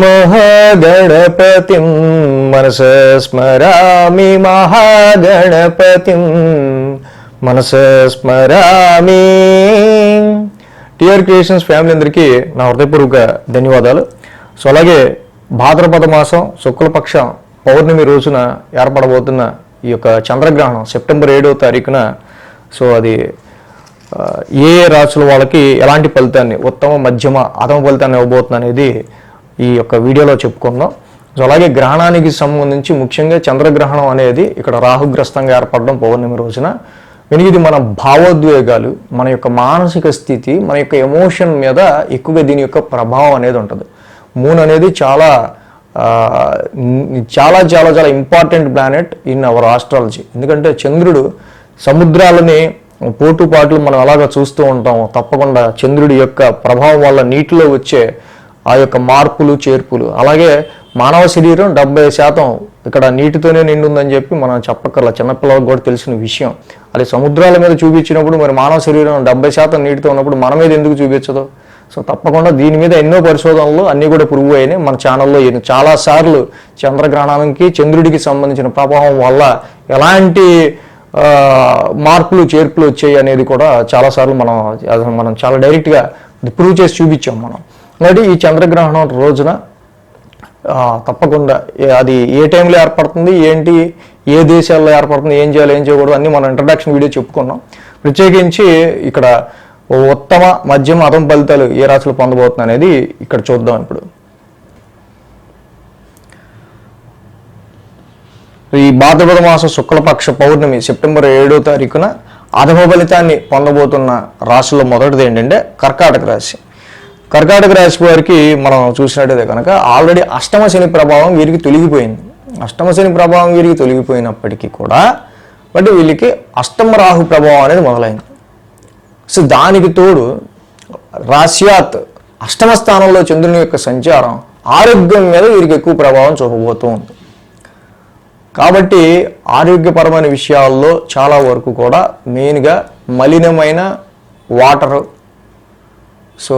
మహాగణపతిం మనస స్మరామి మహాగణపతిం మనస స్మరామి. టిఆర్ క్రియేషన్స్ ఫ్యామిలీ అందరికీ నా హృదయపూర్వక ధన్యవాదాలు. సో అలాగే భాద్రపద మాసం శుక్లపక్షం పౌర్ణమి రోజున ఏర్పడబోతున్న ఈ యొక్క చంద్రగ్రహణం సెప్టెంబర్ 7వ తారీఖున సో అది ఏ రాశుల వాళ్ళకి ఎలాంటి ఫలితాన్ని ఉత్తమ మధ్యమ అధమ ఫలితాన్ని ఇవ్వబోతుంది అనేది ఈ యొక్క వీడియోలో చెప్పుకుందాం. సో అలాగే గ్రహణానికి సంబంధించి ముఖ్యంగా చంద్రగ్రహణం అనేది ఇక్కడ రాహుగ్రస్తంగా ఏర్పడడం పౌర్ణమి రోజున ఇది మన భావోద్వేగాలు, మన యొక్క మానసిక స్థితి, మన యొక్క ఎమోషన్ మీద ఎక్కువగా దీని యొక్క ప్రభావం అనేది ఉంటుంది. మూన్ అనేది చాలా చాలా చాలా చాలా important planet in our astrology. ఎందుకంటే చంద్రుడు సముద్రాలని పోటుపాట్లు మనం అలాగా చూస్తూ ఉంటాము. తప్పకుండా చంద్రుడి యొక్క ప్రభావం వల్ల నీటిలో వచ్చే ఆ యొక్క మార్పులు చేర్పులు, అలాగే మానవ శరీరం 70% ఇక్కడ నీటితోనే నిండుందని చెప్పి మనం చెప్పక్కర్లా, చిన్నపిల్లలకు కూడా తెలిసిన విషయం. అది సముద్రాల మీద చూపించినప్పుడు మరి మానవ శరీరం 70% నీటితో ఉన్నప్పుడు మన మీద ఎందుకు చూపించదు? సో తప్పకుండా దీని మీద ఎన్నో పరిశోధనలు అన్నీ కూడా ప్రూవ్ అయినాయి. మన ఛానల్లో చాలాసార్లు చంద్రగ్రహణానికి చంద్రుడికి సంబంధించిన ప్రభావం వల్ల ఎలాంటి మార్పులు చేర్పులు వచ్చాయి అనేది కూడా చాలాసార్లు మనం చాలా డైరెక్ట్గా ప్రూవ్ చేసి చూపించాం మనం. కాబట్టి ఈ చంద్రగ్రహణం రోజున తప్పకుండా అది ఏ టైంలో ఏర్పడుతుంది, ఏంటి, ఏ దేశాల్లో ఏర్పడుతుంది, ఏం చేయాలి, ఏం చేయకూడదు అన్నీ మనం ఇంట్రడక్షన్ వీడియో చెప్పుకున్నాం. ప్రత్యేకించి ఇక్కడ ఉత్తమ మధ్యమ అధమ ఫలితాలు ఏ రాశులు పొందబోతుంది అనేది ఇక్కడ చూద్దాం. ఇప్పుడు ఈ భాద్రపద మాసం శుక్లపక్ష పౌర్ణమి సెప్టెంబర్ 7వ తారీఖున అధమ ఫలితాన్ని పొందబోతున్న రాశుల్లో మొదటిది ఏంటంటే కర్కాటక రాశి. కర్కాటక రాశి వారికి మనం చూసినట్టయితే కనుక ఆల్రెడీ అష్టమ శని ప్రభావం వీరికి తొలగిపోయింది. అష్టమ శని ప్రభావం వీరికి తొలగిపోయినప్పటికీ కూడా బట్ వీళ్ళకి అష్టమ రాహు ప్రభావం అనేది మొదలైంది. సో దానికి తోడు రాశ్యాత్ అష్టమ స్థానంలో చంద్రుని యొక్క సంచారం ఆరోగ్యం మీద వీరికి ఎక్కువ ప్రభావం చూపబోతూ ఉంది. కాబట్టి ఆరోగ్యపరమైన విషయాల్లో చాలా వరకు కూడా మెయిన్గా మలినమైన వాటరు, సో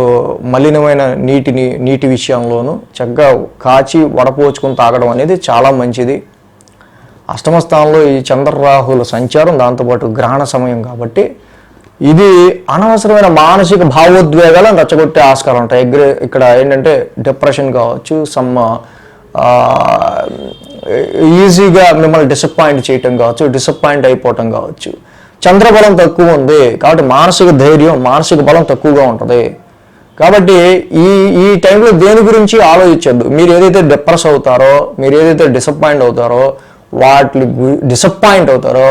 మలినమైన నీటి విషయంలోనూ చక్కగా కాచి వడపోచుకొని తాగడం అనేది చాలా మంచిది. అష్టమ స్థానంలో ఈ చంద్రరాహుల సంచారం, దాంతోపాటు గ్రహణ సమయం కాబట్టి ఇది అనవసరమైన మానసిక భావోద్వేగాలను రెచ్చగొట్టే ఆస్కారం ఉంటాయి. ఇక్కడ ఏంటంటే డిప్రెషన్ కావచ్చు, ఈజీగా మిమ్మల్ని డిసప్పాయింట్ చేయటం కావచ్చు, డిసప్పాయింట్ అయిపోవటం కావచ్చు. చంద్రబలం తక్కువ ఉంది కాబట్టి మానసిక ధైర్యం, మానసిక బలం తక్కువగా ఉంటుంది. కాబట్టి ఈ టైంలో దేని గురించి ఆలోచించద్దు. మీరు ఏదైతే డిప్రెస్ అవుతారో, మీరు ఏదైతే డిసప్పాయింట్ అవుతారో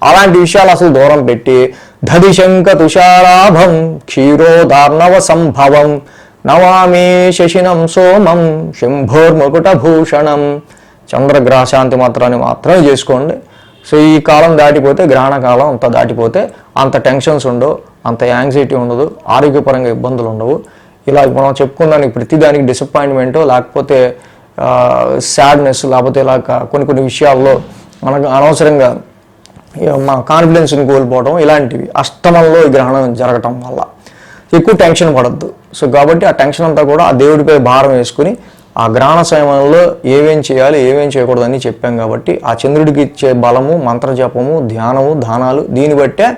అలాంటి విషయాలు అసలు దూరం పెట్టి దధిశంక తుషారాభం క్షీరోదార్ణవ సంభవం నవామి శశినం సోమం శంభోర్ముకుటభూషణం చంద్రగ్రహశాంతి మాత్రాన్ని మాత్రమే చేసుకోండి. సో ఈ కాలం దాటిపోతే, గ్రహణ కాలం అంతా దాటిపోతే అంత టెన్షన్స్ ఉండవు, అంత యాంగ్జైటీ ఉండదు, ఆరోగ్యపరంగా ఇబ్బందులు ఉండవు. ఇలా మనం చెప్పుకుందానికి ప్రతిదానికి డిసప్పాయింట్మెంట్, లేకపోతే సాడ్నెస్, లేకపోతే ఇలా కొన్ని విషయాల్లో మనకు అనవసరంగా మన కాన్ఫిడెన్స్ని కోల్పోవడం, ఇలాంటివి అష్టమంలో ఈ గ్రహణం జరగటం వల్ల ఎక్కువ టెన్షన్ పడద్దు. సో కాబట్టి ఆ టెన్షన్ అంతా కూడా ఆ దేవుడిపై భారం వేసుకుని ఆ గ్రహణ సమయంలో ఏమేం చేయాలి, ఏమేం చేయకూడదని చెప్పాం. కాబట్టి ఆ చంద్రుడికి ఇచ్చే బలము, మంత్రజపము, ధ్యానము, దానాలు, దీన్ని బట్టే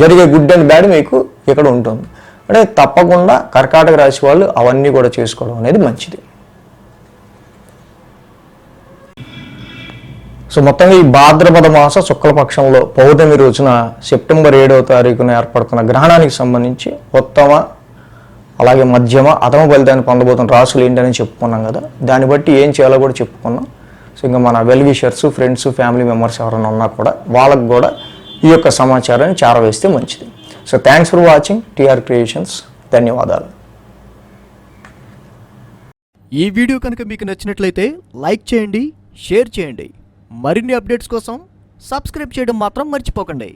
జరిగే గుడ్ అండ్ బ్యాడ్ మీకు ఇక్కడ ఉంటుంది. అంటే తప్పకుండా కర్కాటక రాశి వాళ్ళు అవన్నీ కూడా చేసుకోవడం అనేది మంచిది. సో మొత్తంగా ఈ భాద్రపద మాస శుక్లపక్షంలో పౌర్ణమి రోజున సెప్టెంబర్ 7వ తారీఖున ఏర్పడుతున్న గ్రహణానికి సంబంధించి ఉత్తమ అలాగే మధ్యమ అధమ ఫలితాన్ని పొందబోతున్న రాశులు ఏంటని చెప్పుకున్నాం కదా. దాన్ని బట్టి ఏం చేయాలో కూడా చెప్పుకున్నాం. సో ఇంకా మన well wishers, friends, family members ఎవరైనా ఉన్నా కూడా వాళ్ళకు కూడా ఈ యొక్క సమాచారాన్ని చేరవేస్తే మంచిది. So thanks for watching TR creations. ధన్యవాదాలు. ఈ వీడియో కనుక మీకు నచ్చినట్లయితే లైక్ చేయండి, షేర్ చేయండి. మరిన్ని అప్డేట్స్ కోసం సబ్స్క్రైబ్ చేయడం మాత్రం మర్చిపోకండి.